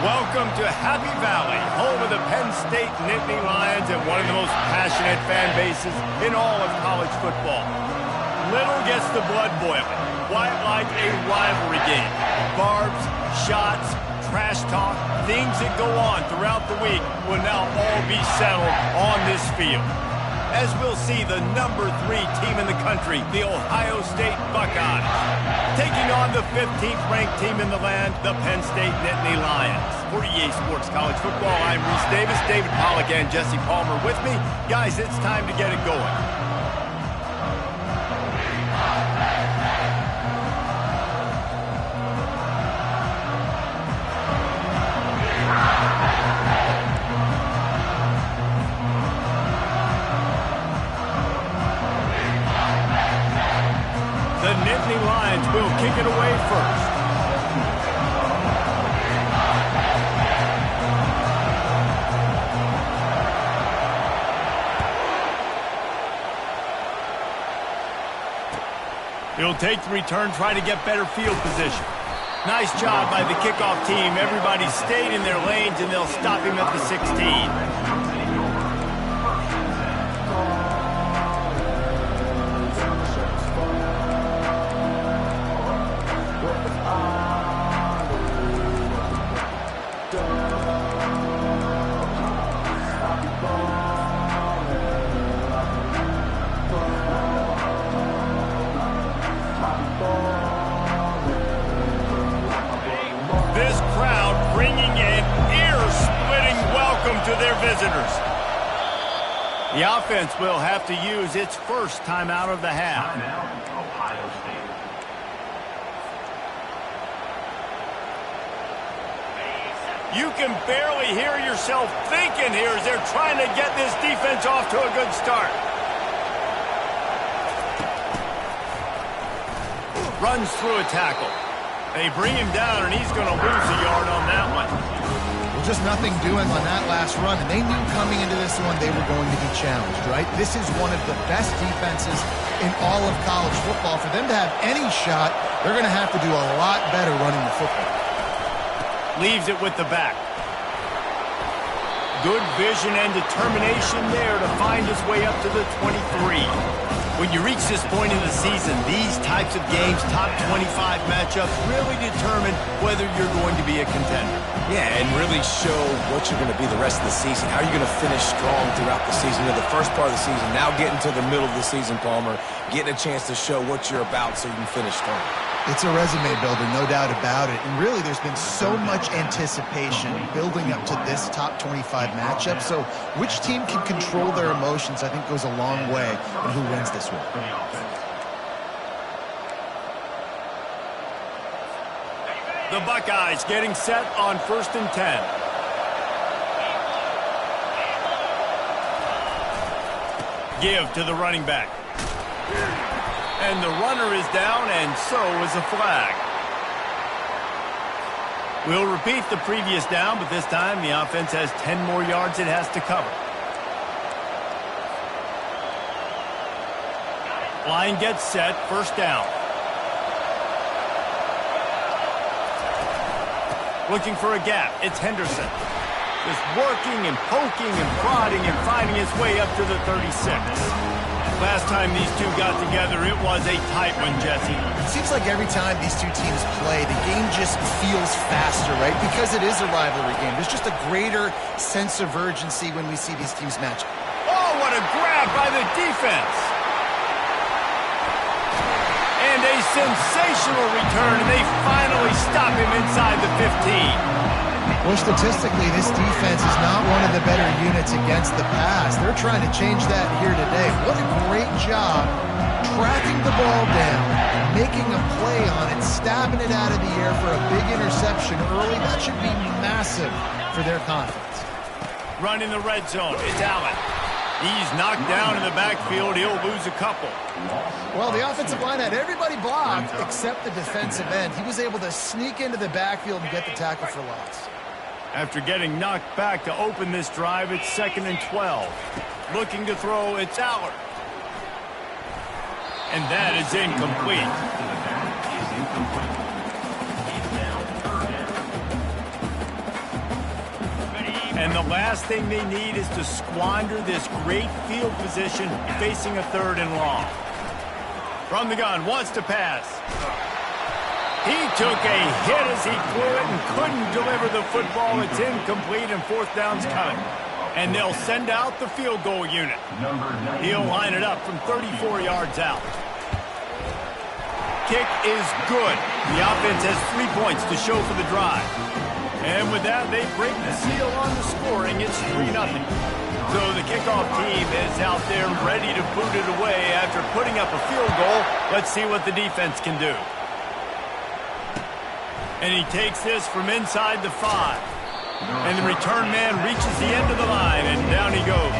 Welcome to Happy Valley, home of the Penn State Nittany Lions and one of the most passionate fan bases in all of college football. Little gets the blood boiling, quite like a rivalry game. Barbs, shots, trash talk, things that go on throughout the week will now all be settled on this field. As we'll see the number 3 team in the country, the Ohio State Buckeyes, taking on the 15th ranked team in the land, the Penn State Nittany Lions. For EA Sports College Football, I'm Reese Davis, David Pollack, and Jesse Palmer with me. Guys, it's time to get it going. The Nittany Lions will kick it away first. He'll take the return, try to get better field position. Nice job by the kickoff team. Everybody stayed in their lanes, and they'll stop him at the 16. This crowd bringing an ear-splitting welcome to their visitors. The offense will have to use its first timeout of the half. Ohio State. You can barely hear yourself thinking here as they're trying to get this defense off to a good start. Runs through a tackle. They bring him down, and he's going to lose a yard on that one. Well, just nothing doing on that last run, and they knew coming into this one they were going to be challenged, right? This is one of the best defenses in all of college football. For them to have any shot, they're going to have to do a lot better running the football. Leaves it with the back. Good vision and determination there to find his way up to the 23. When you reach this point in the season, these types of games, top 25 matchups, really determine whether you're going to be a contender. Yeah, and really show what you're going to be the rest of the season. How are you going to finish strong throughout the season? You know, the first part of the season, now getting to the middle of the season, Palmer, getting a chance to show what you're about so you can finish strong. It's a resume builder, no doubt about it. And really, there's been so much anticipation building up to this top 25 matchup. So which team can control their emotions, I think, goes a long way in who wins this one. The Buckeyes getting set on 1st and 10. Give to the running back. And the runner is down, and so is a flag. We'll repeat the previous down, but this time the offense has 10 more yards it has to cover. Line gets set, 1st down. Looking for a gap, it's Henderson. Just working and poking and prodding and finding his way up to the 36. Last time these two got together, it was a tight one, Jesse. It seems like every time these two teams play, the game just feels faster, right? Because it is a rivalry game. There's just a greater sense of urgency when we see these teams match. Oh, what a grab by the defense. And a sensational return, and they finally stop him inside the 15. Well, statistically, this defense is not one of the better units against the pass. They're trying to change that here today. What a great job tracking the ball down, making a play on it, stabbing it out of the air for a big interception early. That should be massive for their confidence. Run in the red zone. It's Allen. He's knocked down in the backfield. He'll lose a couple. Well, the offensive line had everybody blocked except the defensive end. He was able to sneak into the backfield and get the tackle for loss. After getting knocked back to open this drive, it's 2nd and 12. Looking to throw, it's Allard. And that is incomplete. And the last thing they need is to squander this great field position facing a 3rd and long. From the gun, wants to pass. He took a hit as he threw it and couldn't deliver the football. It's incomplete and 4th down's coming. And they'll send out the field goal unit. He'll line it up from 34 yards out. Kick is good. The offense has 3 points to show for the drive. And with that, they break the seal on the scoring. It's 3-0. So the kickoff team is out there ready to boot it away after putting up a field goal. Let's see what the defense can do. And he takes this from inside the 5. And the return man reaches the end of the line, and down he goes.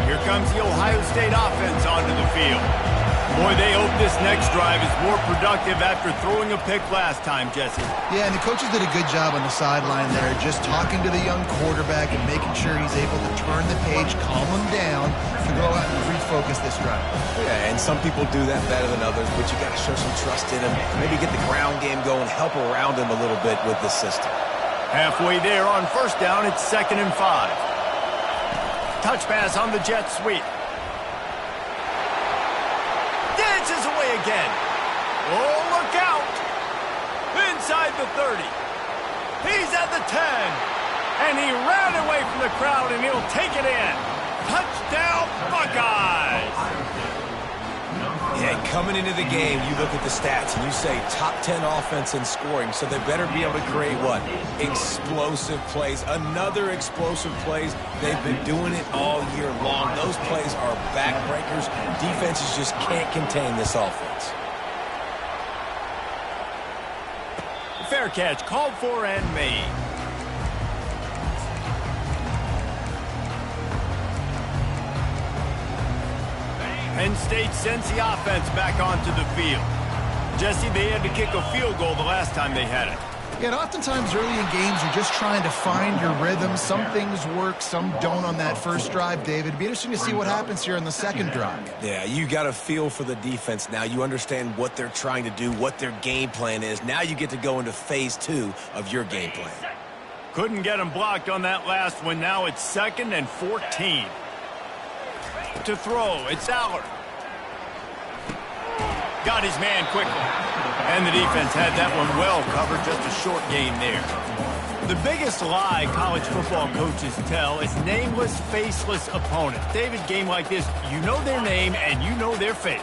Here comes the Ohio State offense onto the field. Boy, they hope this next drive is more productive after throwing a pick last time, Jesse. Yeah, and the coaches did a good job on the sideline there, just talking to the young quarterback and making sure he's able to turn the page, calm him down, to go out and refocus this drive. Yeah, and some people do that better than others, but you got to show some trust in him. Maybe get the ground game going, help around him a little bit with this system. Halfway there on 1st down, it's 2nd and 5. Touch pass on the jet sweep. Dances away again. Oh, look out. Inside the 30. He's at the 10. And he ran away from the crowd, and he'll take it in. Touchdown, Buckeyes. Yeah, coming into the game, you look at the stats and you say top 10 offense in scoring, so they better be able to create what? Explosive plays. Another explosive plays. They've been doing it all year long. Those plays are backbreakers. Defenses just can't contain this offense. Fair catch, called for and made. Penn State sends the offense back onto the field. Jesse, they had to kick a field goal the last time they had it. Yeah, and oftentimes early in games, you're just trying to find your rhythm. Some things work, some don't on that first drive, David. It'd be interesting to see what happens here on the second drive. Yeah, you got a feel for the defense now. You understand what they're trying to do, what their game plan is. Now you get to go into phase 2 of your game plan. Couldn't get him blocked on that last one. Now it's 2nd and 14. To throw, it's Allard. Got his man quickly. And the defense had that one well covered, just a short gain there. The biggest lie college football coaches tell is nameless, faceless opponents. David, game like this, you know their name and you know their face.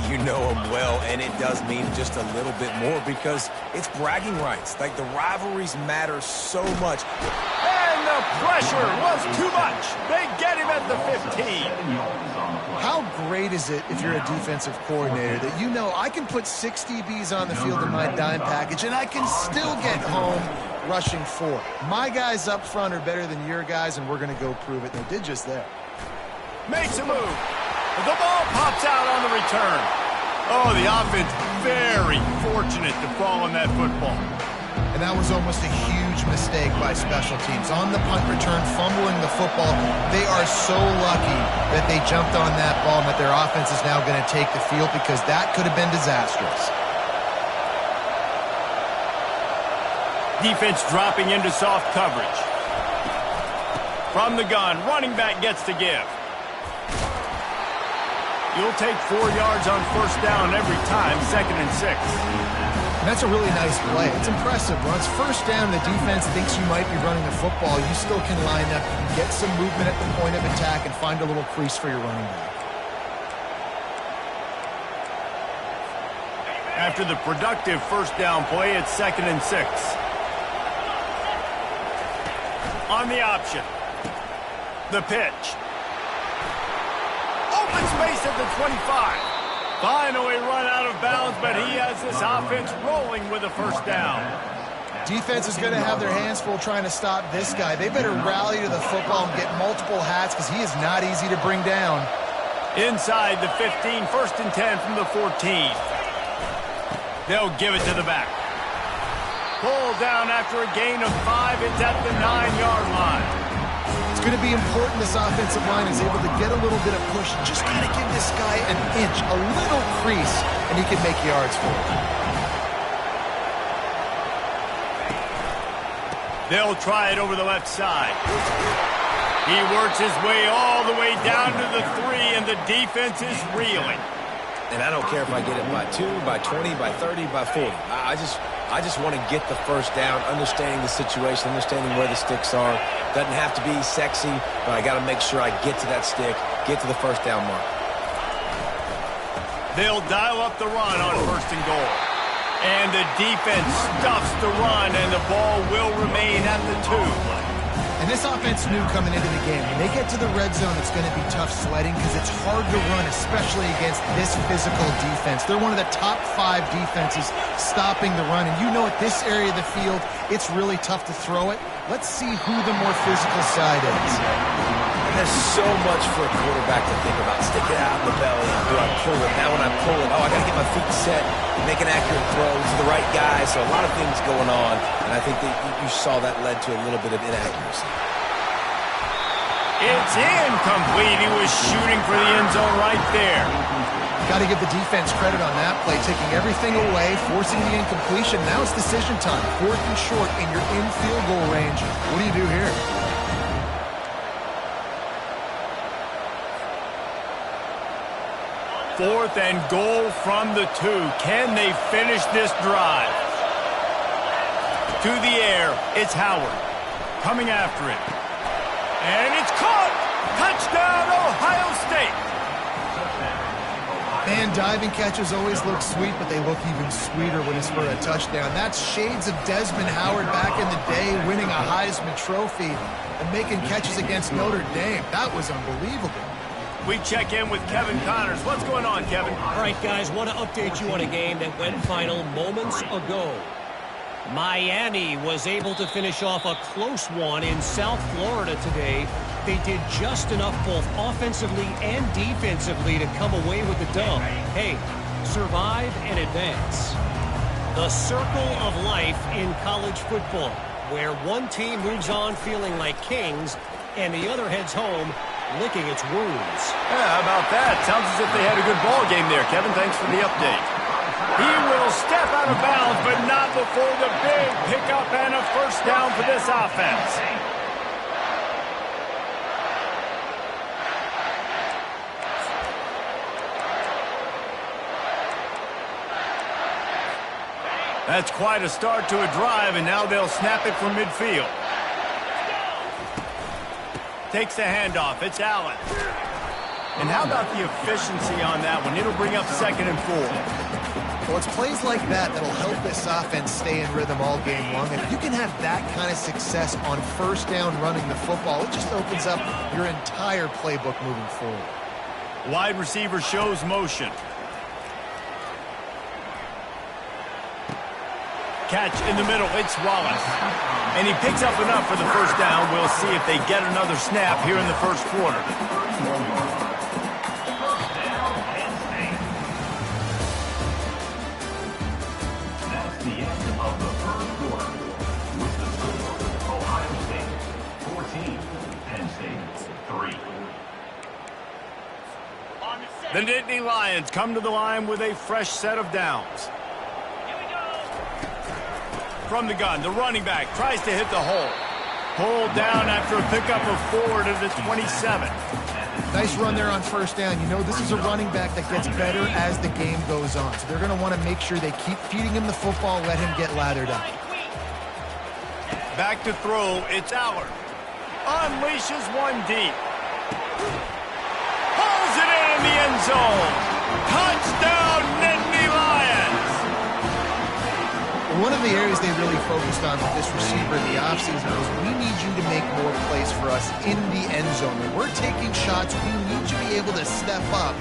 You know them well, and it does mean just a little bit more because it's bragging rights. Like, the rivalries matter so much. And the pressure was too much. They get him at the 15. How great is it if you're a defensive coordinator that you know I can put 6 DBs on the field in my dime package and I can still get home rushing 4. My guys up front are better than your guys, and we're going to go prove it. They did just that. Makes a move. The ball pops out on the return. Oh, the offense very fortunate to fall on that football. And that was almost a huge mistake by special teams. On the punt return, fumbling the football, they are so lucky that they jumped on that ball and that their offense is now going to take the field, because that could have been disastrous. Defense dropping into soft coverage. From the gun, running back gets to give. You'll take 4 yards on 1st down every time, 2nd and 6. And that's a really nice play. It's impressive. When it's 1st down, the defense thinks you might be running the football. You still can line up, get some movement at the point of attack, and find a little crease for your running back. After the productive 1st down play, it's 2nd and 6. On the option. The pitch. Open space at the 25. Finally run out of bounds, but he has this offense rolling with a 1st down. Defense is going to have their hands full trying to stop this guy. They better rally to the football and get multiple hats, because he is not easy to bring down. Inside the 15, 1st and 10 from the 14. They'll give it to the back. Pulled down after a gain of 5. It's at the 9-yard line. It's Going to be important this offensive line is able to get a little bit of push. Just kind of give this guy an inch, a little crease, and he can make yards for it. They'll try it over the left side. He works his way all the way down to the 3, and the defense is reeling. And I don't care if I get it by 2, by 20, by 30, by 40. I just want to get the first down, understanding the situation, understanding where the sticks are. Doesn't have to be sexy, but I got to make sure I get to that stick, get to the first down mark. They'll dial up the run on 1st and goal. And the defense stuffs the run, and the ball will remain at the 2. And this offense knew coming into the game, when they get to the red zone, it's going to be tough sledding because it's hard to run, especially against this physical defense. They're one of the top 5 defenses stopping the run. And you know at this area of the field, it's really tough to throw it. Let's see who the more physical side is. There's so much for a quarterback to think about. Stick it out in the belly. Do I pull it? Now when I pull it, I got to get my feet set, make an accurate throw to the right guy. So a lot of things going on, and I think that you saw that led to a little bit of inaccuracy. It's incomplete. He was shooting for the end zone right there. Got to give the defense credit on that play, taking everything away, forcing the incompletion. Now it's decision time. 4th and short, and you're in field goal range. What do you do here? 4th and goal from the 2. Can they finish this drive? To the air, it's Howard. Coming after it. And it's caught! Touchdown, Ohio State! Man, diving catches always look sweet, but they look even sweeter when it's for a touchdown. That's shades of Desmond Howard back in the day, winning a Heisman Trophy and making catches against Notre Dame. That was unbelievable. We check in with Kevin Connors. What's going on, Kevin? All right, guys, want to update you on a game that went final moments ago. Miami was able to finish off a close one in South Florida today. They did just enough both offensively and defensively to come away with the dub. Hey, survive and advance. The circle of life in college football, where one team moves on feeling like kings and the other heads home licking its wounds. Yeah, how about that? Sounds as if they had a good ball game there, Kevin. Thanks for the update. He will step out of bounds, but not before the big pickup and a first down for this offense. That's quite a start to a drive, and now they'll snap it from midfield. Takes the handoff. It's Allen. And how about the efficiency on that one? It'll bring up 2nd and 4. Well, it's plays like that that'll help this offense stay in rhythm all game long. If you can have that kind of success on 1st down running the football, it just opens up your entire playbook moving forward. Wide receiver shows motion. Catch in the middle. It's Wallace. And he picks up enough for the first down. We'll see if they get another snap here in the first quarter. That's the end of the first quarter. With the score, Ohio State 14, Penn State 3. The Nittany Lions come to the line with a fresh set of downs. From the gun, the running back tries to hit the hole. Pulled down after a pickup of 4 to the 27. Nice run there on 1st down. You know this is a running back that gets better as the game goes on. So they're going to want to make sure they keep feeding him the football, let him get lathered up. Back to throw, it's Allard. Unleashes one deep. Pulls it in the end zone. Touchdown, Nittany Lions! One of the areas they really focused on with this receiver in the offseason was we need you to make more plays for us in the end zone. When we're taking shots, we need you to be able to step up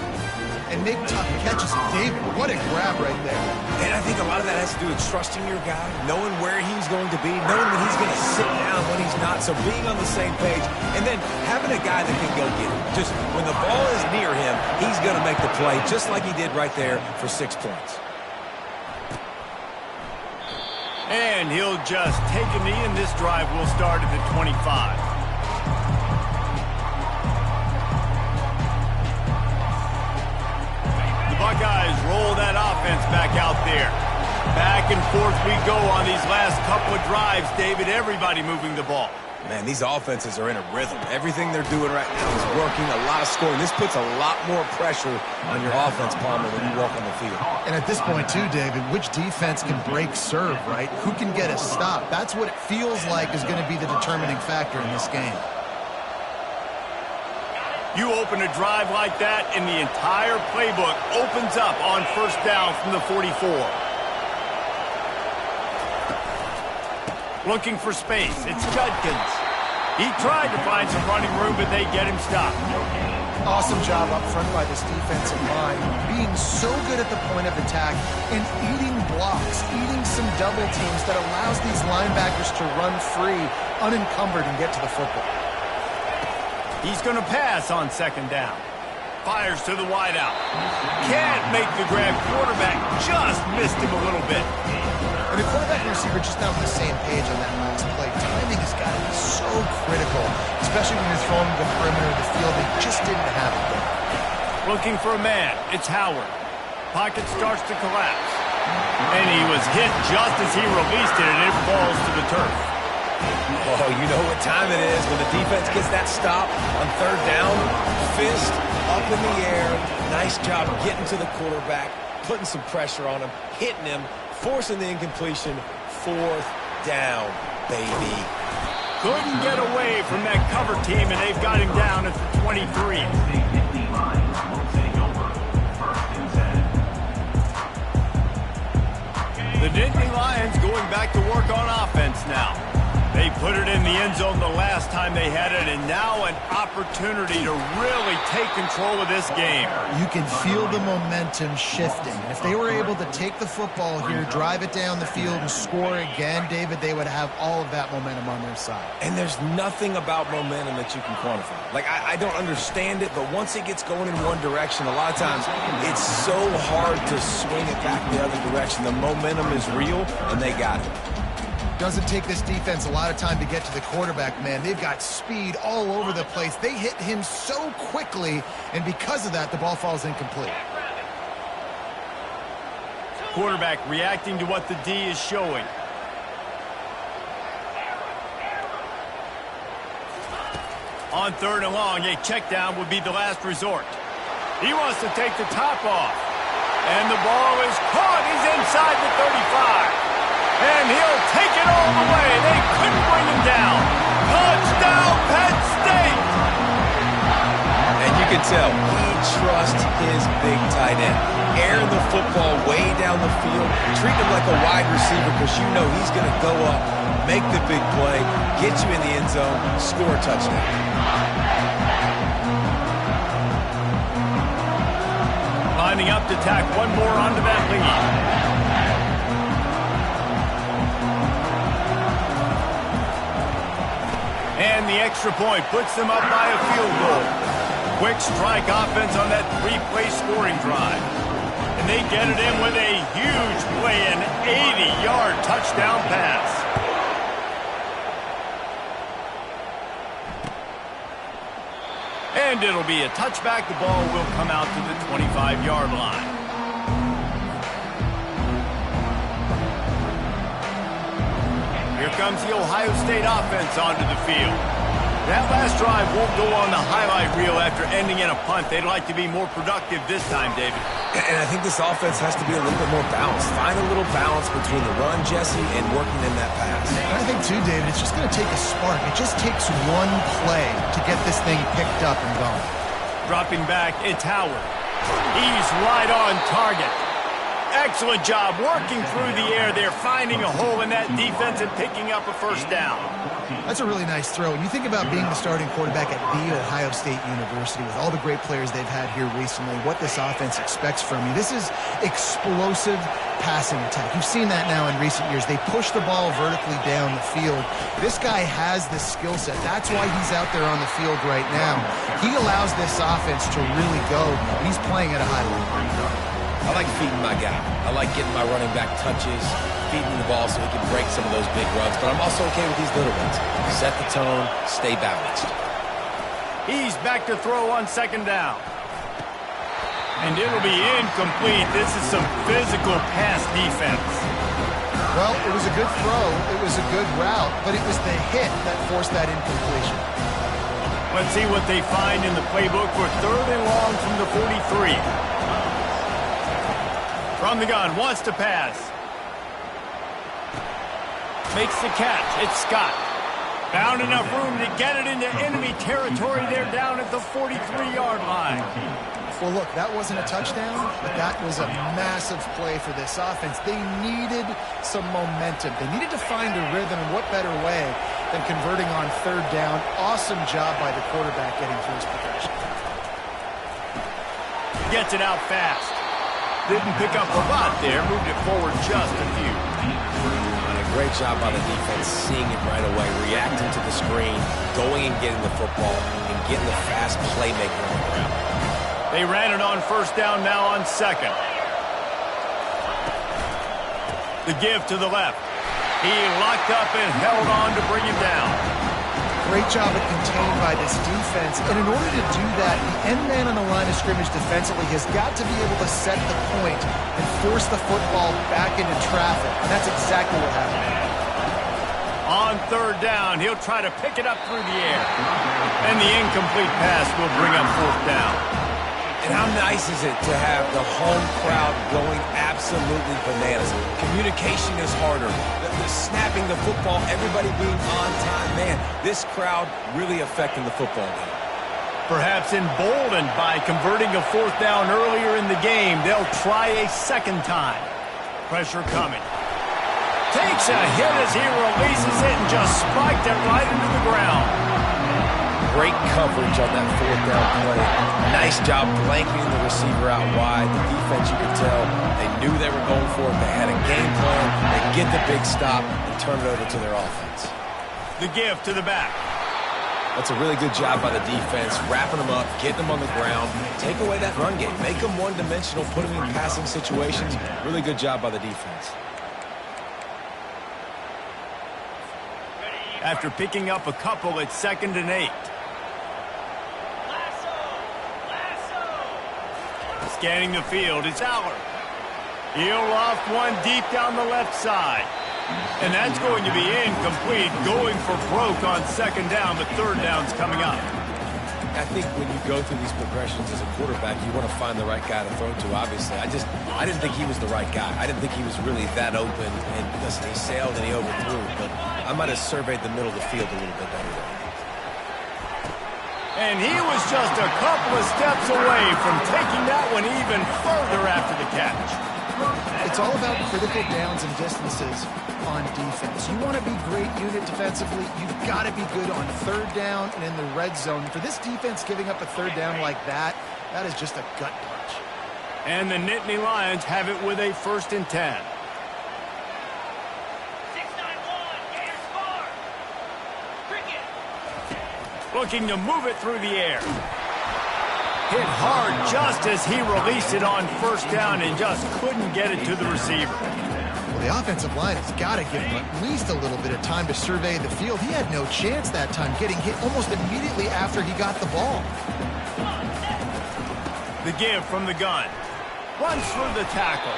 and make tough catches. David, what a grab right there. And I think a lot of that has to do with trusting your guy, knowing where he's going to be, knowing when he's going to sit down, when he's not. So being on the same page, and then having a guy that can go get it. Just when the ball is near him, he's going to make the play, just like he did right there for 6 points. And he'll just take a knee, and this drive will start at the 25. offense back out there. Back and forth we go on these last couple of drives, David. Everybody moving the ball. Man, these offenses are in a rhythm. Everything they're doing right now is working, a lot of scoring. This puts a lot more pressure on your offense, Palmer, when you walk on the field. And at this point, too, David, which defense can break serve, right? Who can get a stop? That's what it feels like is going to be the determining factor in this game. You open a drive like that, and the entire playbook opens up on first down from the 44. Looking for space. It's Judkins. He tried to find some running room, but they get him stopped. Awesome job up front by this defensive line, being so good at the point of attack and eating blocks, eating some double teams that allows these linebackers to run free, unencumbered, and get to the football. He's going to pass on second down. Fires to the wideout. Can't make the grab. Quarterback just missed him a little bit. And the quarterback and receiver just not on the same page on that last play. Timing has got to be so critical, especially when you're throwing the perimeter of the field. They just didn't have it there. Looking for a man. It's Howard. Pocket starts to collapse. And he was hit just as he released it, and it falls to the turf. Oh, you know what time it is when the defense gets that stop on third down. Fist up in the air. Nice job getting to the quarterback, putting some pressure on him, hitting him, forcing the incompletion. Fourth down, baby. Couldn't get away from that cover team, and they've got him down at the 23. The Nittany Lions going back to work on offense now. They put it in the end zone the last time they had it, and now an opportunity to really take control of this game. You can feel the momentum shifting. If they were able to take the football here, drive it down the field, and score again, David, they would have all of that momentum on their side. And there's nothing about momentum that you can quantify. Like, I don't understand it, but once it gets going in one direction, a lot of times it's so hard to swing it back the other direction. The momentum is real, and they got it. Doesn't take this defense a lot of time to get to the quarterback, man. They've got speed all over the place. They hit him so quickly, and because of that, the ball falls incomplete. Quarterback reacting to what the D is showing. On third and long, a check down would be the last resort. He wants to take the top off. And the ball is caught. He's inside the 35. And he'll take it all the way. They couldn't bring him down. Touchdown, Penn State! And you can tell he trusts his big tight end. Air the football way down the field. Treat him like a wide receiver because you know he's going to go up, make the big play, get you in the end zone, score a touchdown. Lining up to tack one more onto that lead. And the extra point puts them up by a field goal. Quick strike offense on that three-play scoring drive. And they get it in with a huge play, an 80-yard touchdown pass. And it'll be a touchback. The ball will come out to the 25-yard line. Here comes the Ohio State offense onto the field. That last drive won't go on the highlight reel after ending in a punt. They'd like to be more productive this time, David. And I think this offense has to be a little bit more balanced. Find a little balance between the run, Jesse, and working in that pass. And I think, too, David, it's just going to take a spark. It just takes one play to get this thing picked up and going. Dropping back, it's Howard. He's right on target. Excellent job working through the air there, finding a hole in that defense and picking up a first down. That's a really nice throw. And you think about being the starting quarterback at The Ohio State University with all the great players they've had here recently, what this offense expects from you. This is explosive passing attack. You've seen that now in recent years. They push the ball vertically down the field. This guy has the skill set. That's why he's out there on the field right now. He allows this offense to really go, and he's playing at a high level. I like feeding my guy. I like getting my running back touches, feeding the ball so he can break some of those big runs. But I'm also okay with these little ones. Set the tone, stay balanced. He's back to throw on second down. And it'll be incomplete. This is some physical pass defense. Well, it was a good throw. It was a good route, but it was the hit that forced that incompletion. Let's see what they find in the playbook for 3rd and long from the 43. From the gun, wants to pass. Makes the catch. It's Scott. Found enough room to get it into enemy territory there down at the 43-yard line. Well, look, that wasn't a touchdown, but that was a massive play for this offense. They needed some momentum. They needed to find a rhythm, and what better way than converting on 3rd down. Awesome job by the quarterback getting through his progression. Gets it out fast. Didn't pick up a lot there, moved it forward just a few. And a great job by the defense, seeing it right away, reacting to the screen, going and getting the football, and getting the fast playmaker on the ground. They ran it on 1st down, now on 2nd. The give to the left. He locked up and held on to bring him down. Great job at contained by this defense. And in order to do that, the end man on the line of scrimmage defensively has got to be able to set the point and force the football back into traffic. And that's exactly what happened. On 3rd down, he'll try to pick it up through the air. And the incomplete pass will bring up 4th down. And how nice is it to have the home crowd going absolutely bananas? Communication is harder. The snapping the football, everybody being on time. Man, this crowd really affecting the football game. Perhaps emboldened by converting a 4th down earlier in the game, they'll try a 2nd time. Pressure coming. Takes a hit as he releases it and just spiked it right into the ground. Great coverage on that 4th down play. Nice job blanketing the receiver out wide. The defense, you could tell, they knew they were going for it. They had a game plan. They get the big stop and turn it over to their offense. The give to the back. That's a really good job by the defense, wrapping them up, getting them on the ground, take away that run game, make them one-dimensional, put them in passing situations. Really good job by the defense. After picking up a couple at 2nd and 8. Scanning the field, it's Aller. He'll loft one deep down the left side. And that's going to be incomplete, going for broke on 2nd down, but 3rd down's coming up. I think when you go through these progressions as a quarterback, you want to find the right guy to throw to, obviously. I didn't think he was the right guy. I didn't think he was really that open, and listen, he sailed and he overthrew, but I might have surveyed the middle of the field a little bit better. And he was just a couple of steps away from taking that one even further after the catch. It's all about critical downs and distances on defense. You want to be great unit defensively, you've got to be good on 3rd down and in the red zone. For this defense giving up a 3rd down like that, that is just a gut punch. And the Nittany Lions have it with a 1st and 10. Looking to move it through the air. Hit hard just as he released it on 1st down and just couldn't get it to the receiver. Well, the offensive line has got to give him at least a little bit of time to survey the field. He had no chance that time, getting hit almost immediately after he got the ball. The give from the gun. Runs through the tackle.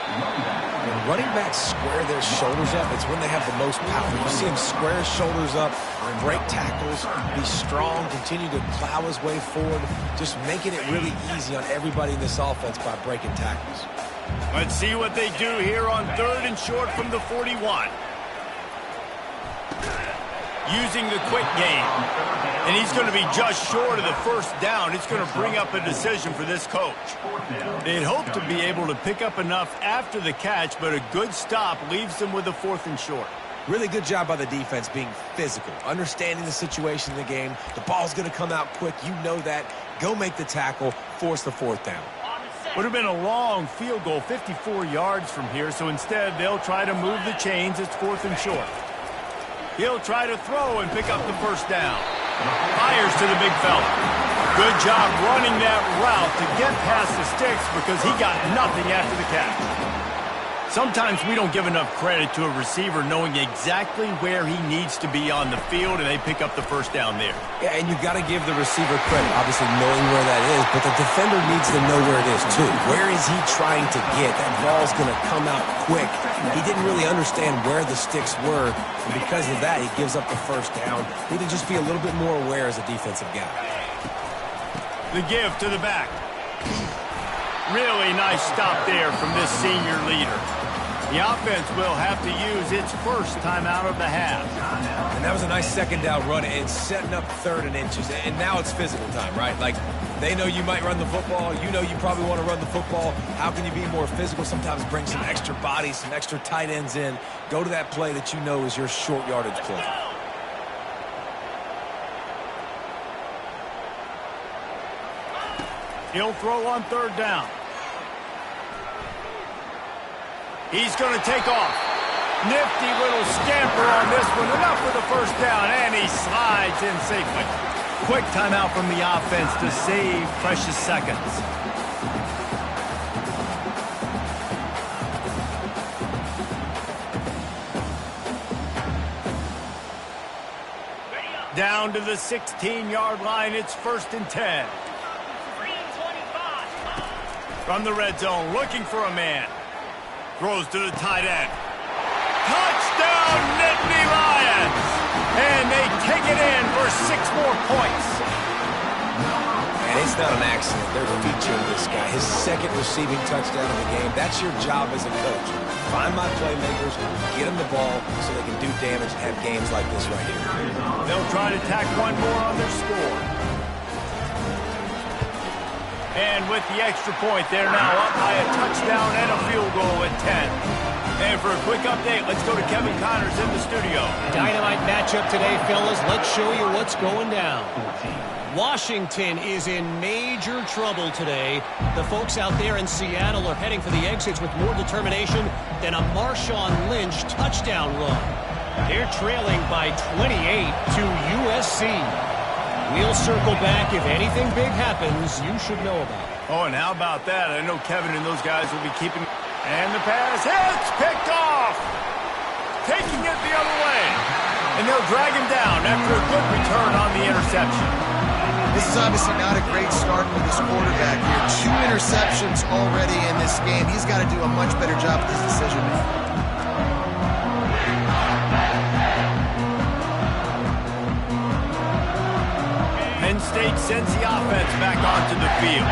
When running backs square their shoulders up, it's when they have the most power. You see him square his shoulders up, break tackles, be strong, continue to plow his way forward, just making it really easy on everybody in this offense by breaking tackles. Let's see what they do here on 3rd and short from the 41. Using the quick game. And he's going to be just short of the 1st down. It's going to bring up a decision for this coach. They'd hope to be able to pick up enough after the catch, but a good stop leaves them with a 4th and short. Really good job by the defense being physical, understanding the situation in the game. The ball's going to come out quick. You know that. Go make the tackle, force the 4th down. Would have been a long field goal, 54 yards from here, so instead they'll try to move the chains. It's 4th and short. He'll try to throw and pick up the 1st down. Fires to the big fella. Good job running that route to get past the sticks because he got nothing after the catch. Sometimes we don't give enough credit to a receiver knowing exactly where he needs to be on the field, and they pick up the first down there. Yeah, and you got to give the receiver credit, obviously knowing where that is, but the defender needs to know where it is too. Where is he trying to get? That ball's going to come out quick. He didn't really understand where the sticks were, and because of that, he gives up the first down. Need to just be a little bit more aware as a defensive guy. The give to the back. Really nice stop there from this senior leader. The offense will have to use its first timeout of the half. And that was a nice second down run and setting up 3rd and inches. And now it's physical time, right? Like, they know you might run the football. You know you probably want to run the football. How can you be more physical? Sometimes bring some extra bodies, some extra tight ends in. Go to that play that you know is your short yardage play. He'll throw on 3rd down. He's going to take off. Nifty little scamper on this one. Enough for the first down, and he slides in safely. Quick timeout from the offense to save precious seconds. Down to the 16-yard line. It's 1st and 10. From the red zone, looking for a man. Throws to the tight end. Touchdown, Nittany Lions! And they take it in for 6 more points. And it's not an accident. They're featuring this guy. His 2nd receiving touchdown of the game. That's your job as a coach. Find my playmakers, get them the ball so they can do damage and have games like this right here. They'll try to tack one more on their score. And with the extra point, they're now up by a touchdown and a field goal at 10. And for a quick update, let's go to Kevin Connors in the studio. Dynamite matchup today, fellas. Let's show you what's going down. Washington is in major trouble today. The folks out there in Seattle are heading for the exits with more determination than a Marshawn Lynch touchdown run. They're trailing by 28 to USC. We'll circle back. If anything big happens, you should know about it. Oh, and how about that? I know Kevin and those guys will be keeping... And the pass hits, picked off! Taking it the other way. And they'll drag him down after a good return on the interception. This is obviously not a great start for this quarterback here. 2 interceptions already in this game. He's got to do a much better job with his decision-making. Penn State sends the offense back onto the field.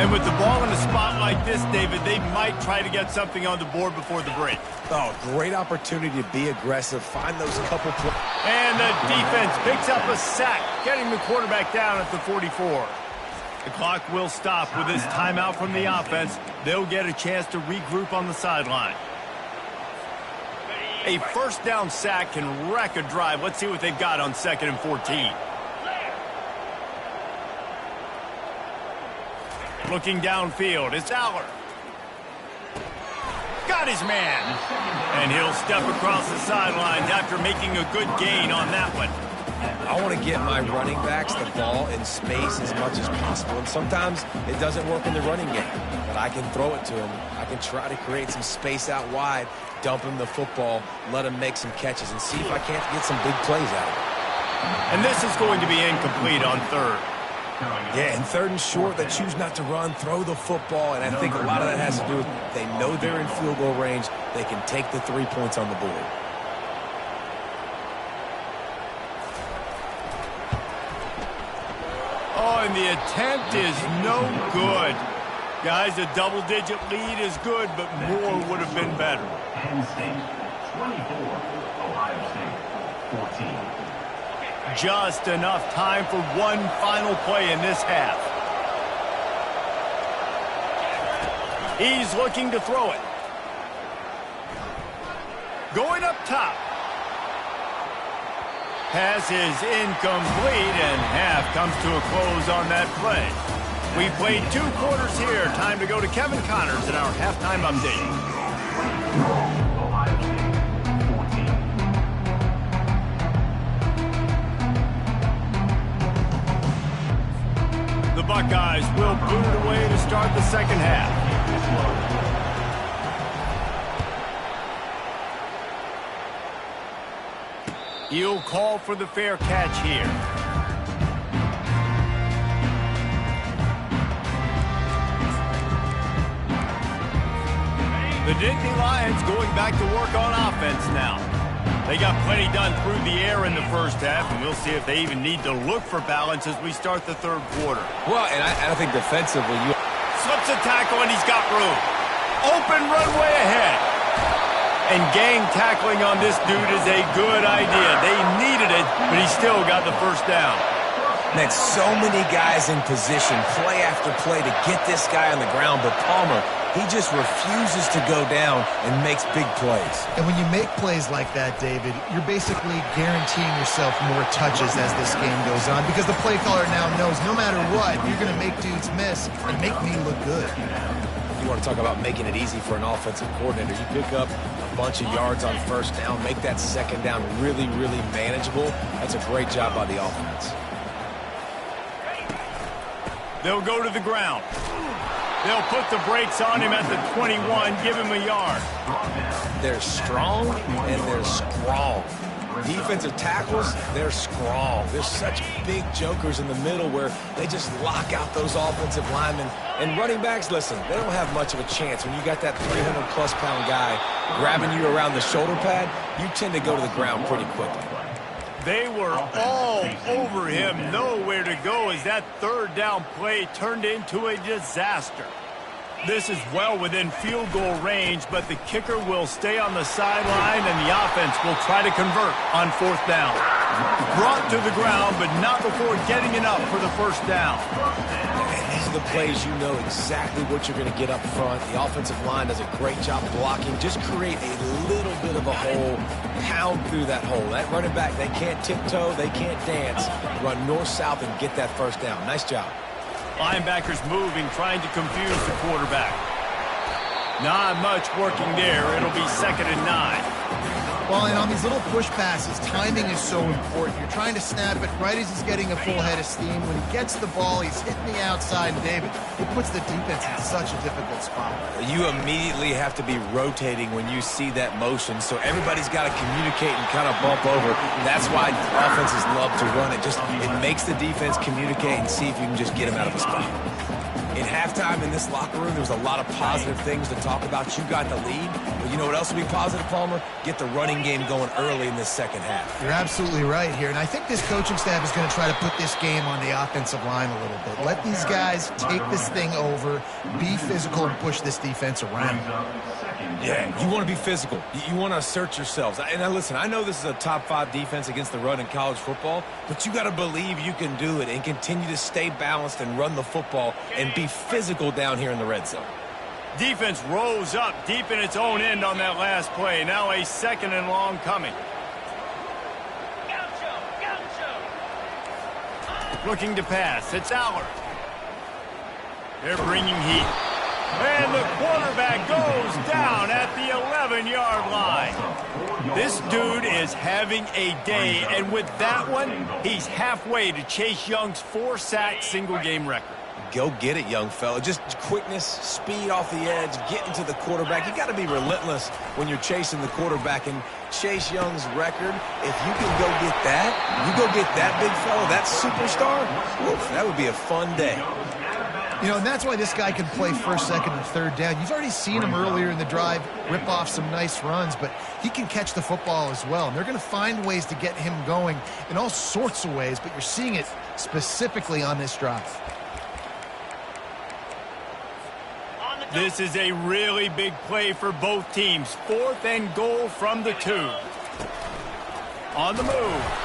And with the ball in a spot like this, David, they might try to get something on the board before the break. Oh, great opportunity to be aggressive. Find those couple plays. And the defense picks up a sack, getting the quarterback down at the 44. The clock will stop with this timeout from the offense. They'll get a chance to regroup on the sideline. A first down sack can wreck a drive. Let's see what they've got on 2nd and 14. Looking downfield, it's Aller. Got his man. And he'll step across the sidelines after making a good gain on that one. I want to get my running backs the ball in space as much as possible. And sometimes it doesn't work in the running game. But I can throw it to him. I can try to create some space out wide, dump him the football, let him make some catches, and see if I can't get some big plays out of him. And this is going to be incomplete on 3rd. Yeah, and 3rd and short, they choose not to run, throw the football, and I think a lot of that has to do with they know they're in field goal range. They can take the 3 points on the board. Oh, and the attempt is no good. Guys, a double-digit lead is good, but more would have been better. Penn State 24, Ohio State 14. Just enough time for one final play in this half. He's looking to throw it. Going up top. Pass is incomplete, and half comes to a close on that play. We played 2 quarters here. Time to go to Kevin Connors in our halftime update. Ohio State 14. The Buckeyes will boot it away to start the second half. He'll call for the fair catch here. The Nittany Lions going back to work on offense now. They got plenty done through the air in the first half, and we'll see if they even need to look for balance as we start the third quarter. Well, and I think defensively, Slips a tackle, and he's got room. Open runway ahead. And gang tackling on this dude is a good idea. They needed it, but he still got the first down. Man, so many guys in position, play after play to get this guy on the ground, but Palmer, he just refuses to go down and makes big plays. And when you make plays like that, David, you're basically guaranteeing yourself more touches as this game goes on because the play caller now knows no matter what, you're going to make dudes miss and make me look good. You want to talk about making it easy for an offensive coordinator. You pick up a bunch of yards on first down, make that second down really, really manageable. That's a great job by the offense. They'll go to the ground. They'll put the brakes on him at the 21, give him a yard. They're strong and they're strong. Defensive tackles, they're strong. There's such big jokers in the middle where they just lock out those offensive linemen. And running backs, listen, they don't have much of a chance. When you got that 300-plus pound guy grabbing you around the shoulder pad, you tend to go to the ground pretty quickly. They were all over him, nowhere to go as that third down play turned into a disaster. This is well within field goal range, but the kicker will stay on the sideline and the offense will try to convert on fourth down. Brought to the ground, but not before getting enough for the first down. And these are the plays you know exactly what you're going to get up front. The offensive line does a great job blocking. Just create a little bit of a hole, pound through that hole. That running back, they can't tiptoe, they can't dance. Run north-south and get that first down. Nice job. Linebackers moving, trying to confuse the quarterback. Not much working there. It'll be 2nd and 9. Well, and on these little push passes, timing is so important. You're trying to snap it right as he's getting a full head of steam. When he gets the ball, he's hitting the outside, and David, it puts the defense in such a difficult spot. You immediately have to be rotating when you see that motion, so everybody's got to communicate and kind of bump over. That's why offenses love to run it. It makes the defense communicate and see if you can just get him out of a spot. In halftime in this locker room, there was a lot of positive things to talk about. You got the lead, but you know what else will be positive, Palmer? Get the running game going early in this second half. You're absolutely right here, and I think this coaching staff is going to try to put this game on the offensive line a little bit. Let these guys take this thing over, be physical, and push this defense around. Yeah, you want to be physical. You want to assert yourselves. And now listen, I know this is a top 5 defense against the run in college football, but you got to believe you can do it and continue to stay balanced and run the football and be physical down here in the red zone. Defense rose up deep in its own end on that last play. Now a 2nd and long coming. Looking to pass. It's Aller. They're bringing heat. And the quarterback goes down at the 11-yard line. This dude is having a day, and with that one, he's halfway to Chase Young's 4-sack single-game record. Go get it, young fella. Just quickness, speed off the edge, getting to the quarterback. You got to be relentless when you're chasing the quarterback. And Chase Young's record, if you can go get that, you go get that big fella, that superstar, oof, that would be a fun day. You know, and that's why this guy can play first, second, and third down. You've already seen him earlier in the drive rip off some nice runs, but he can catch the football as well. And they're going to find ways to get him going in all sorts of ways, but you're seeing it specifically on this drive. This is a really big play for both teams. 4th and goal from the 2. On the move.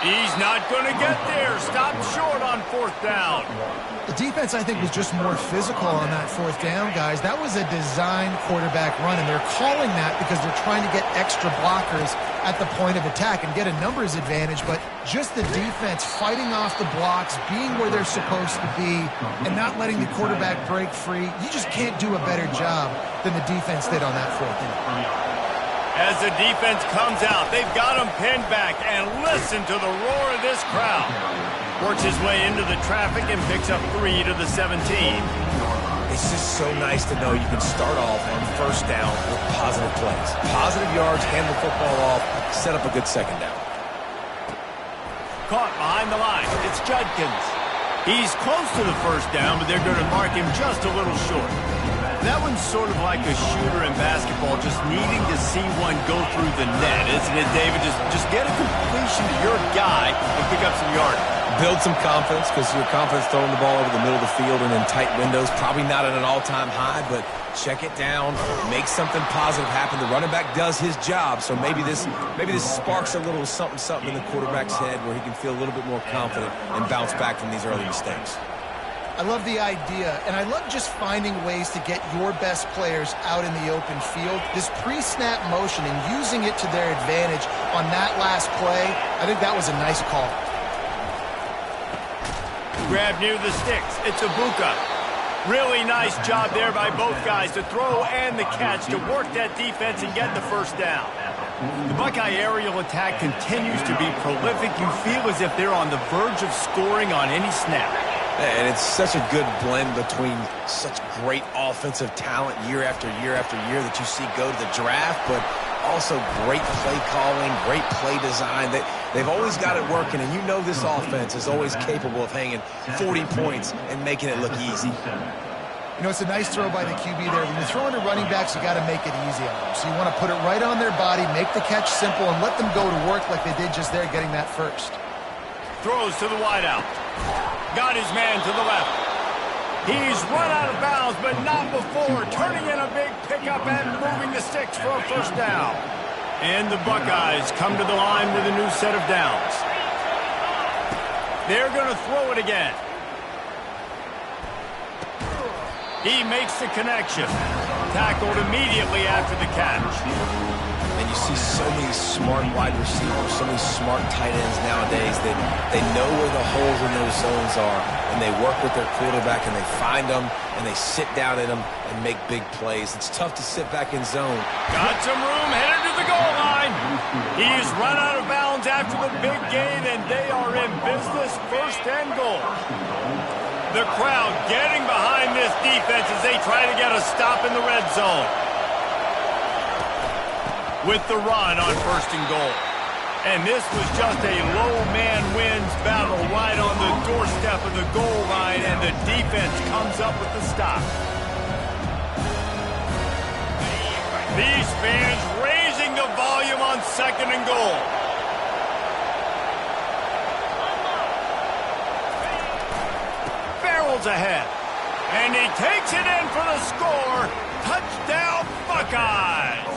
He's not going to get there. Stopped short on 4th down. The defense, I think, was just more physical on that 4th down, guys. That was a designed quarterback run, and they're calling that because they're trying to get extra blockers at the point of attack and get a numbers advantage, but just the defense fighting off the blocks, being where they're supposed to be, and not letting the quarterback break free. You just can't do a better job than the defense did on that 4th down. As the defense comes out, they've got him pinned back, and listen to the roar of this crowd. Works his way into the traffic and picks up 3 to the 17. It's just so nice to know you can start off on first down with positive plays. Positive yards, hand the football off, set up a good second down. Caught behind the line. It's Judkins. He's close to the first down, but they're going to mark him just a little short. That one's sort of like a shooter in basketball, just needing to see one go through the net, isn't it, David? Just get a completion to your guy and pick up some yardage. Build some confidence, because your confidence throwing the ball over the middle of the field and in tight windows, probably not at an all-time high, but check it down, make something positive happen. The running back does his job, so maybe this sparks a little something in the quarterback's head where he can feel a little bit more confident and bounce back from these early mistakes. I love the idea, and I love just finding ways to get your best players out in the open field. This pre-snap motion and using it to their advantage on that last play, I think that was a nice call. Grab near the sticks. It's Ibuka. Really nice job there by both guys to throw and the catch to work that defense and get the first down. The Buckeye aerial attack continues to be prolific. You feel as if they're on the verge of scoring on any snap. And it's such a good blend between such great offensive talent year after year after year that you see go to the draft, but also great play calling, great play design. They've always got it working, and you know this offense is always capable of hanging 40 points and making it look easy. You know, it's a nice throw by the QB there. When you're throwing to running backs, you got to make it easy on them. So you want to put it right on their body, make the catch simple, and let them go to work like they did just there getting that first. Throws to the wideout. Got his man to the left. He's run out of bounds, but not before turning in a big pickup and moving the sticks for a first down. And the Buckeyes come to the line with a new set of downs. They're going to throw it again. He makes the connection. Tackled immediately after the catch. And you see so many smart wide receivers, so many smart tight ends nowadays that they know where the holes in those zones are, and they work with their quarterback, and they find them, and they sit down in them and make big plays. It's tough to sit back in zone. Got some room, headed to the goal line. He's run out of bounds after the big gain, and they are in business, first and goal. The crowd getting behind this defense as they try to get a stop in the red zone. With the run on first and goal. And this was just a low man wins battle right on the doorstep of the goal line, and the defense comes up with the stop. These fans raising the volume on second and goal. Barrels ahead. And he takes it in for the score. Touchdown, Buckeyes!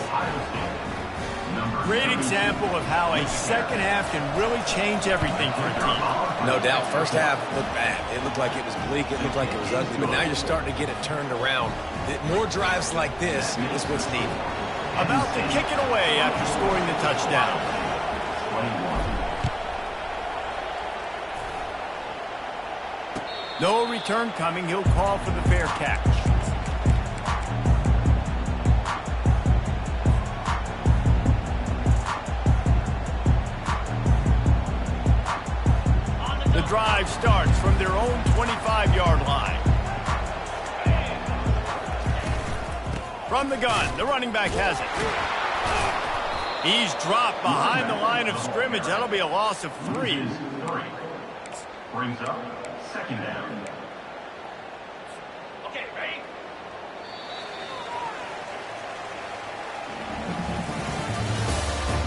Great example of how a second half can really change everything for a team. No doubt. First half looked bad. It looked like it was bleak. It looked like it was ugly. But now you're starting to get it turned around. More drives like this is what's needed. About to kick it away after scoring the touchdown. No return coming. He'll call for the fair catch. The drive starts from their own 25-yard line. From the gun, the running back has it. He's dropped behind the line of scrimmage. That'll be a loss of 3. Brings up second down. Okay, ready?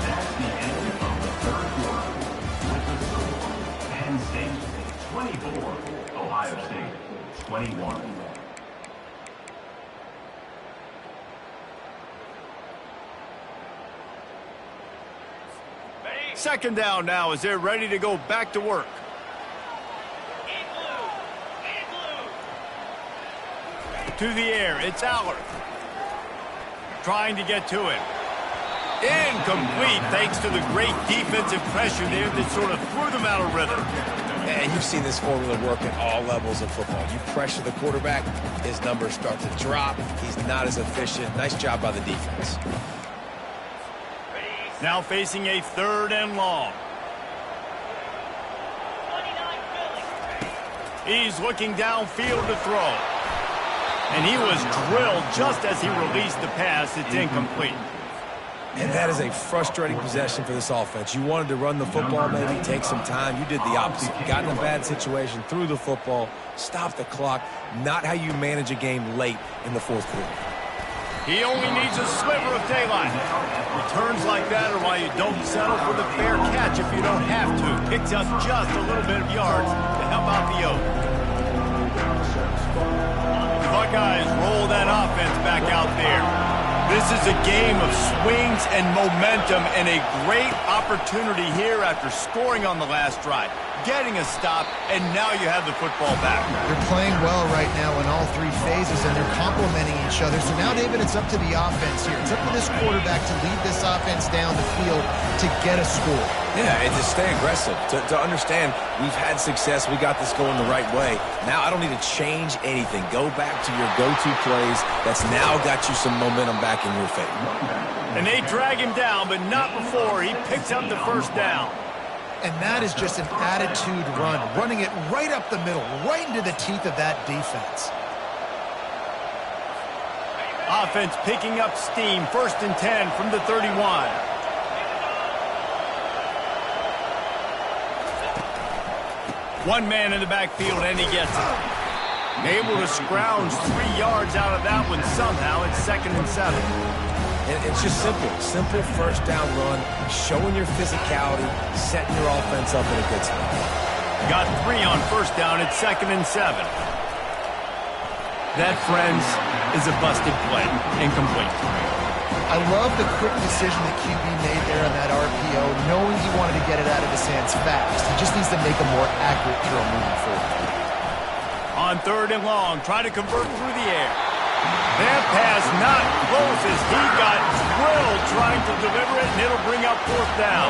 That's the end of the third quarter. With the score, Penn State 24, Ohio State 21. Second down now as they're ready to go back to work. To the air, it's Aller. Trying to get to him. Incomplete thanks to the great defensive pressure there that sort of threw them out of rhythm. And you've seen this formula work at all levels of football. You pressure the quarterback, his numbers start to drop. He's not as efficient. Nice job by the defense. Now facing a third and long. He's looking downfield to throw. And he was drilled just as he released the pass. It's incomplete. And that is a frustrating possession for this offense. You wanted to run the football, maybe take some time. You did the opposite. You got in a bad situation, threw the football, stopped the clock. Not how you manage a game late in the fourth quarter. He only needs a sliver of daylight. Returns like that are why you don't settle for the fair catch if you don't have to. Picks up just a little bit of yards to help out the Oak. Buckeyes roll that offense back out there. This is a game of swings and momentum and a great opportunity here after scoring on the last drive, getting a stop, and now you have the football back. They're playing well right now in all three phases, and they're complementing each other. So now, David, it's up to the offense here. It's up to this quarterback to lead this offense down the field to get a score. Yeah, and to stay aggressive, to understand we've had success, we got this going the right way. Now I don't need to change anything. Go back to your go-to plays. That's now got you some momentum back in your favor. And they drag him down, but not before he picks up the first down. And that is just an attitude run, running it right up the middle, right into the teeth of that defense. Offense picking up steam, 1st and 10 from the 31. One man in the backfield, and he gets it. Able to scrounge 3 yards out of that one somehow. It's 2nd and 7. And it's just simple first down run, showing your physicality, setting your offense up in a good spot. Got 3 on 1st down. It's 2nd and 7. That, friends, is a busted play. Incomplete. I love the quick decision that QB made there on that RPO, knowing he wanted to get it out of his hands fast. He just needs to make a more accurate throw moving forward. On 3rd and long, try to convert through the air. That pass not close as he got drilled trying to deliver it, and it'll bring up 4th down.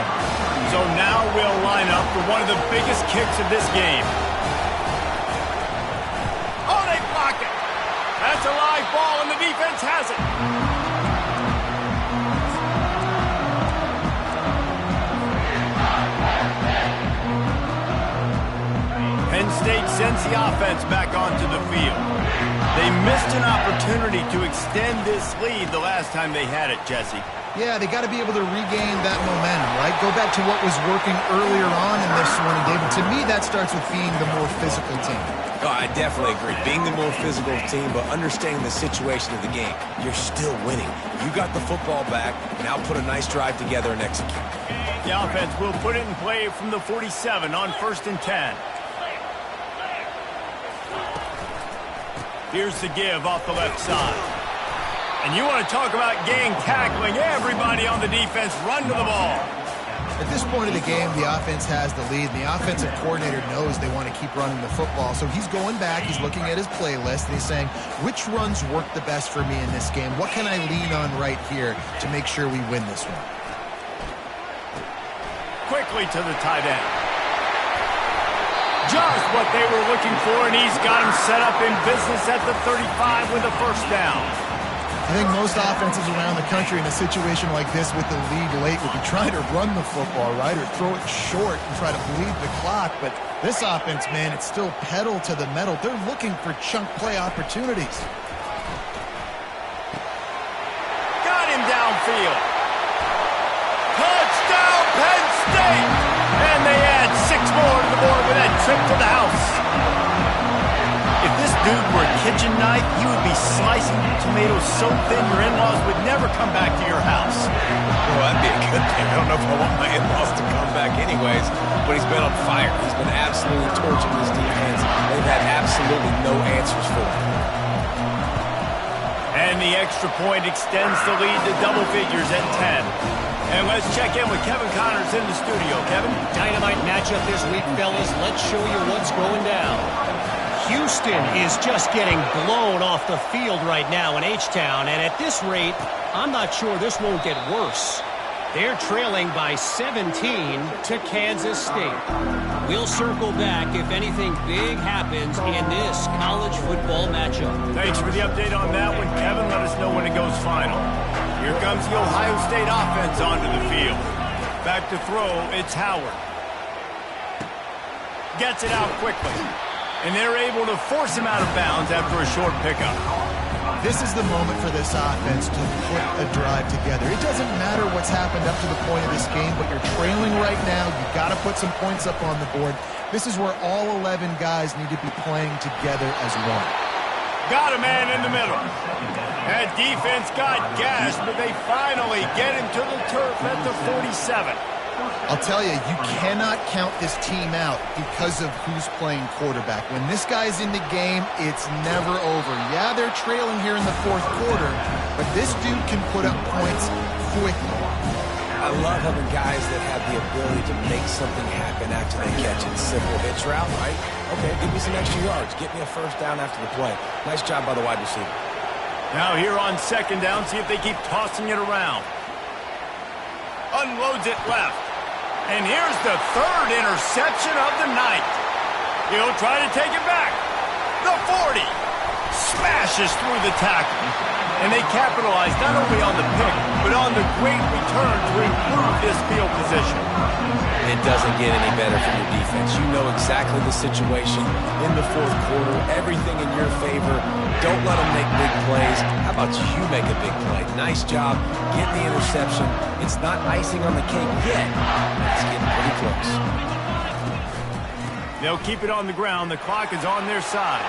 So now we'll line up for one of the biggest kicks of this game. Oh, they blocked it. That's a live ball, and the defense has it. Penn State sends the offense back onto the field. They missed an opportunity to extend this lead the last time they had it, Jesse. Yeah, they got to be able to regain that momentum, right? Go back to what was working earlier on in this one, and David, to me, that starts with being the more physical team. Oh, I definitely agree. Being the more physical team, but understanding the situation of the game. You're still winning. You got the football back. Now put a nice drive together and execute. The offense will put it in play from the 47 on 1st and 10. Here's the give off the left side. And you want to talk about gang tackling. Everybody on the defense run to the ball. At this point of the game, the offense has the lead. The offensive coordinator knows they want to keep running the football. So he's going back, he's looking at his playlist, and he's saying, which runs work the best for me in this game? What can I lean on right here to make sure we win this one? Quickly to the tight end. Just what they were looking for, and he's got him set up in business at the 35 with a 1st down. I think most offenses around the country in a situation like this with the lead late would be trying to run the football, right, or throw it short and try to bleed the clock. But this offense, man, it's still pedal to the metal. They're looking for chunk play opportunities. Got him downfield. Touchdown, Penn State! And they add 6 more to the board with that trip to the house. If this dude were a kitchen knife, he would be slicing tomatoes so thin your in-laws would never come back to your house. Well, that'd be a good thing. I don't know if I want my in-laws to come back anyways, but he's been on fire. He's been absolutely torching this defense. They've had absolutely no answers for him. And the extra point extends the lead to double figures at 10. And let's check in with Kevin Connors in the studio. Kevin? Dynamite matchup this week, fellas. Let's show you what's going down. Houston is just getting blown off the field right now in H-Town, and at this rate, I'm not sure this won't get worse. They're trailing by 17 to Kansas State. We'll circle back if anything big happens in this college football matchup. Thanks for the update on that one, Kevin. Let us know when it goes final. Here comes the Ohio State offense onto the field. Back to throw, it's Howard. Gets it out quickly. And they're able to force him out of bounds after a short pickup. This is the moment for this offense to put a drive together. It doesn't matter what's happened up to the point of this game, but you're trailing right now. You've got to put some points up on the board. This is where all 11 guys need to be playing together as one. Got a man in the middle. That defense got gashed, but they finally get him to the turf at the 47. I'll tell you, you cannot count this team out because of who's playing quarterback. When this guy's in the game, it's never over. Yeah, they're trailing here in the fourth quarter, but this dude can put up points quickly. I love having guys that have the ability to make something happen after they catch it. Simple hitch route, right? Okay, give me some extra yards. Get me a first down after the play. Nice job by the wide receiver. Now here on second down, see if they keep tossing it around. Unloads it left. And here's the third interception of the night. He'll try to take it back. The 40. Smashes through the tackle. And they capitalize not only on the pick, but on the great return to improve this field position. It doesn't get any better for your defense. You know exactly the situation in the fourth quarter. Everything in your favor. Don't let them make big plays. How about you make a big play? Nice job getting the interception. It's not icing on the cake yet. It's getting pretty close. They'll keep it on the ground. The clock is on their side.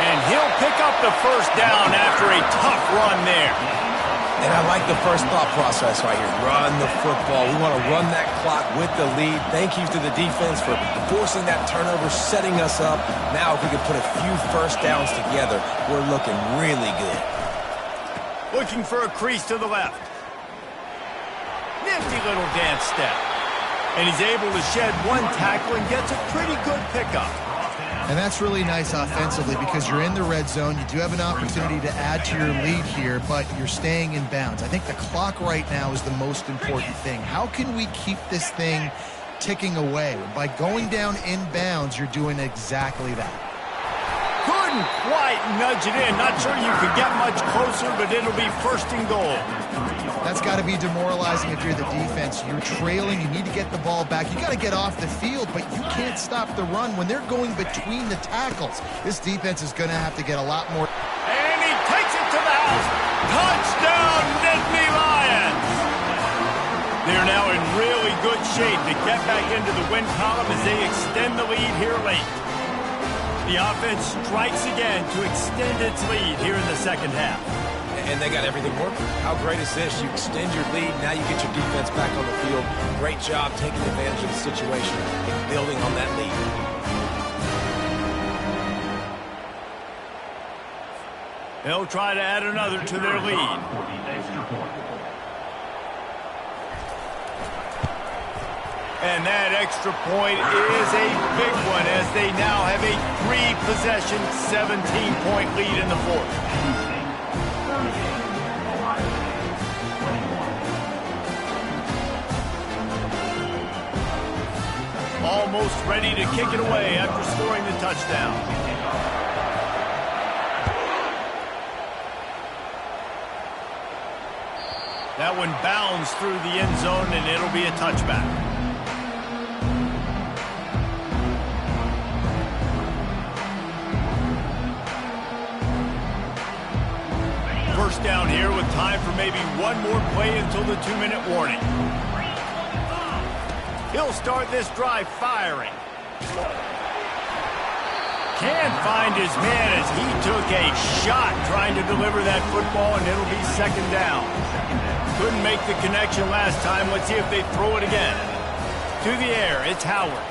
And he'll pick up the first down after a tough run there. And I like the first thought process right here. Run the football. We want to run that clock with the lead. Thank you to the defense for forcing that turnover, setting us up. Now if we can put a few first downs together, we're looking really good. Looking for a crease to the left. Nifty little dance step. And he's able to shed one tackle and gets a pretty good pickup. And that's really nice offensively because you're in the red zone. You do have an opportunity to add to your lead here, but you're staying in bounds. I think the clock right now is the most important thing. How can we keep this thing ticking away? By going down in bounds, you're doing exactly that. Couldn't quite nudge it in. Not sure you could get much closer, but it'll be first and goal. That's got to be demoralizing if you're the defense. You're trailing. You need to get the ball back. You got to get off the field, but you can't stop the run when they're going between the tackles. This defense is going to have to get a lot more. And he takes it to the house. Touchdown, Nittany Lions. They're now in really good shape to get back into the win column as they extend the lead here late. The offense strikes again to extend its lead here in the second half. And they got everything working. How great is this? You extend your lead. Now you get your defense back on the field. Great job taking advantage of the situation and building on that lead. They'll try to add another to their lead. And that extra point is a big one as they now have a 3-possession, 17-point lead in the fourth. Almost ready to kick it away after scoring the touchdown. That one bounds through the end zone, and it'll be a touchback. First down here with time for maybe one more play until the 2-minute warning. He'll start this drive firing. Can't find his man as he took a shot trying to deliver that football, and it'll be second down. Couldn't make the connection last time. Let's see if they throw it again. To the air, it's Howard.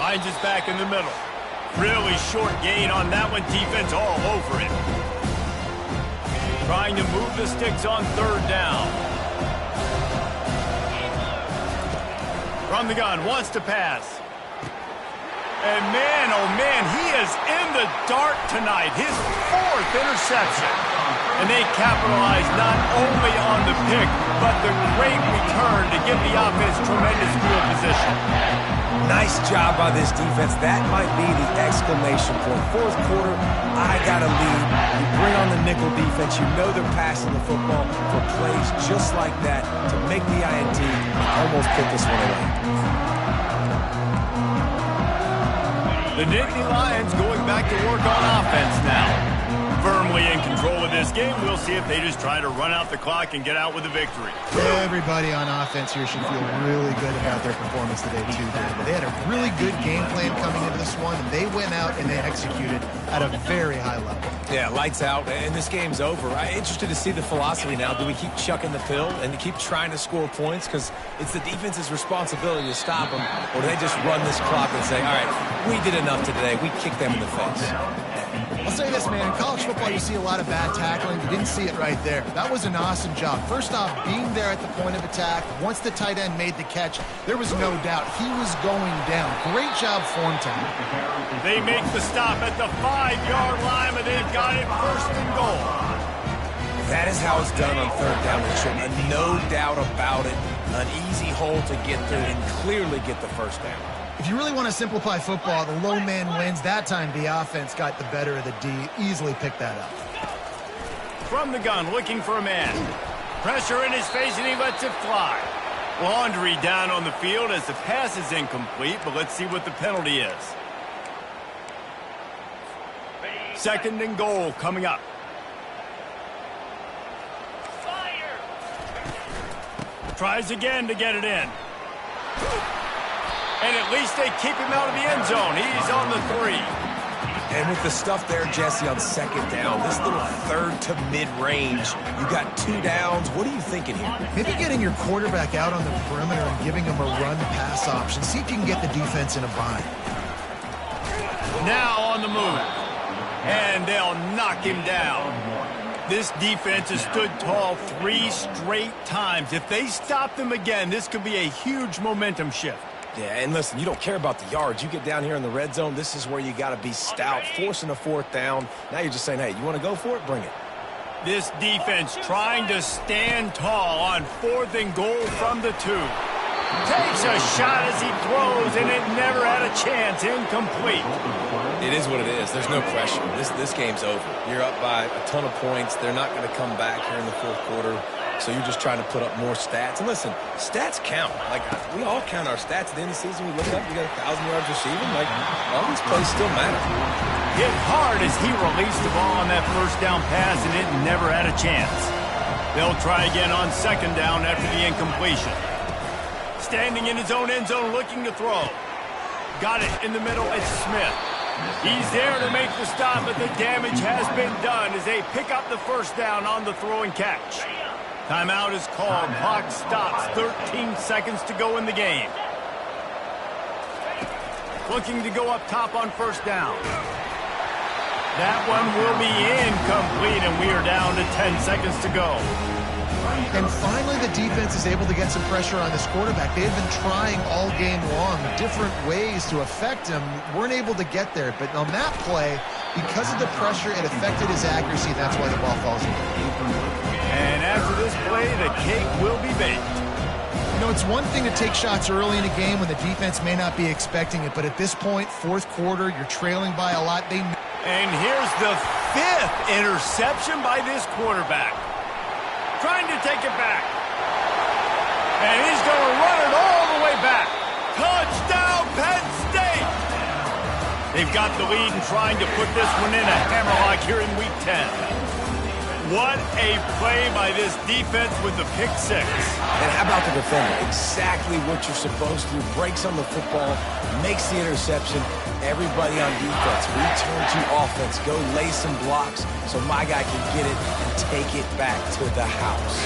Finds his back in the middle. Really short gain on that one. Defense all over it. Trying to move the sticks on third down. From the gun, wants to pass. And man, oh man, he is in the dark tonight. His 4th interception. And they capitalize not only on the pick, but the great return to give the offense tremendous field position. Nice job by this defense. That might be the exclamation point. Fourth quarter, I got a lead. You bring on the nickel defense. You know they're passing the football for plays just like that to make the INT almost put this one away. The Nittany Lions going back to work on offense now. Firmly in control of this game. We'll see if they just try to run out the clock and get out with a victory. Everybody on offense here should feel really good about their performance today, too, David. They had a really good game plan coming into this one, and they went out and they executed at a very high level. Yeah, lights out, and this game's over. I'm interested to see the philosophy now. Do we keep chucking the pill and keep trying to score points? Because it's the defense's responsibility to stop them. Or do they just run this clock and say, all right, we did enough today. We kicked them in the face. I'll say this, man. In college football, you see a lot of bad tackling. You didn't see it right there. That was an awesome job. First off, being there at the point of attack. Once the tight end made the catch, there was no doubt he was going down. Great job form time. They make the stop at the 5-yard line, and they've got it first and goal. That is how it's done on third down and short. No doubt about it. An easy hole to get through and clearly get the first down. If you really want to simplify football, the low man wins. That time, the offense got the better of the D. Easily picked that up. From the gun, looking for a man. Pressure in his face, and he lets it fly. Laundry down on the field as the pass is incomplete, but let's see what the penalty is. Second and goal coming up. Tries again to get it in. And at least they keep him out of the end zone. He's on the 3. And with the stuff there, Jesse, on second down, this little third to mid-range, you got 2 downs. What are you thinking here? Maybe getting your quarterback out on the perimeter and giving him a run-pass option. See if you can get the defense in a bind. Now on the move. And they'll knock him down. This defense has stood tall 3 straight times. If they stop them again, this could be a huge momentum shift. Yeah, and listen, you don't care about the yards. You get down here in the red zone, this is where you got to be stout, forcing a 4th down. Now you're just saying, hey, you want to go for it? Bring it. This defense trying to stand tall on 4th and goal from the 2. Takes a shot as he throws, and it never had a chance. Incomplete. It is what it is. There's no question. This game's over. You're up by a ton of points. They're not going to come back here in the 4th quarter. So you're just trying to put up more stats. And listen, stats count. Like, we all count our stats. At the end of the season, we look up, you got 1,000 yards receiving. Like, all these plays still matter. Hit hard as he released the ball on that first down pass, and it never had a chance. They'll try again on second down after the incompletion. Standing in his own end zone looking to throw. Got it in the middle. It's Smith. He's there to make the stop, but the damage has been done as they pick up the first down on the throw and catch. Timeout is called. Clock stops. 13 seconds to go in the game. Looking to go up top on first down. That one will be incomplete, and we are down to 10 seconds to go. And finally, the defense is able to get some pressure on this quarterback. They've been trying all game long different ways to affect him. Weren't able to get there. But on that play, because of the pressure, it affected his accuracy. That's why the ball falls away. And after this play, the cake will be baked. You know, it's one thing to take shots early in a game when the defense may not be expecting it. But at this point, 4th quarter, you're trailing by a lot. And here's the 5th interception by this quarterback. Trying to take it back. And he's going to run it all the way back. Touchdown, Penn State! They've got the lead and trying to put this one in a hammerlock here in Week 10. What a play by this defense with the pick 6. And how about the defender? Exactly what you're supposed to do. Breaks on the football, makes the interception. Everybody on defense, return to offense. Go lay some blocks so my guy can get it and take it back to the house.